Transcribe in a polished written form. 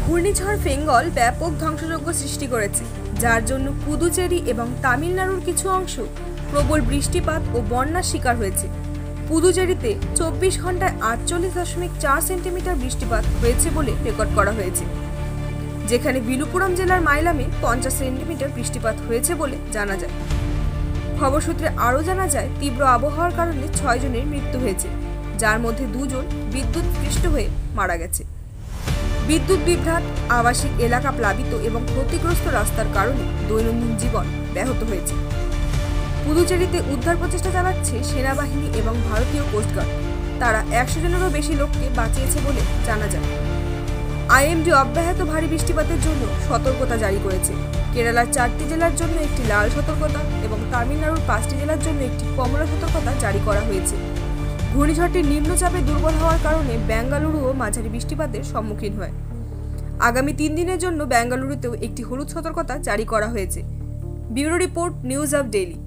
ঘূর্ণিঝড় ফেঙ্গল ব্যাপক ধ্বংসযজ্ঞ সৃষ্টি করেছে, যার জন্য পুদুচেরি এবং তামিলনাড়ুর কিছু অংশ প্রবল বৃষ্টিপাত ও বন্যার শিকার হয়েছে। পুদুচেরিতে 24 ঘন্টায় 48.4 সেন্টিমিটার বৃষ্টিপাত হয়েছে বলে রেকর্ড করা হয়েছে, যেখানে বিলুপুরম জেলার মাইলামে 50 সেন্টিমিটার বৃষ্টিপাত হয়েছে বলে জানা যায়। খবর সূত্রে আরও জানা যায়, তীব্র আবহাওয়ার কারণে 6 জনের মৃত্যু হয়েছে, যার মধ্যে 2 জন বিদ্যুৎস্পৃষ্ট হয়ে মারা গেছে। বিদ্যুৎ বিভ্রাট, আবাসিক এলাকা প্লাবিত এবং ক্ষতিগ্রস্ত রাস্তার কারণে দৈনন্দিন জীবন ব্যাহত হয়েছে। পুদুচেরিতে উদ্ধার প্রচেষ্টা চালাচ্ছে সেনাবাহিনী এবং ভারতীয় কোস্টগার্ড। তারা 100 জনেরও বেশি লোককে বাঁচিয়েছে বলে জানা যায়। আইএমডি অব্যাহত ভারী বৃষ্টিপাতের জন্য সতর্কতা জারি করেছে। কেরালার 4টি জেলার জন্য একটি লাল সতর্কতা এবং তামিলনাড়ুর 5টি জেলার জন্য একটি কমলা সতর্কতা জারি করা হয়েছে। ঘূর্ণিঝড়টি নিম্নচাপে দুর্বল হওয়ার কারণে বেঙ্গালুরুও মাঝারি বৃষ্টিপাতের সম্মুখীন হয়। আগামী 3 দিনের জন্য বেঙ্গালুরুতেও একটি হলুদ সতর্কতা জারি করা হয়েছে। Bureau report, news of daily.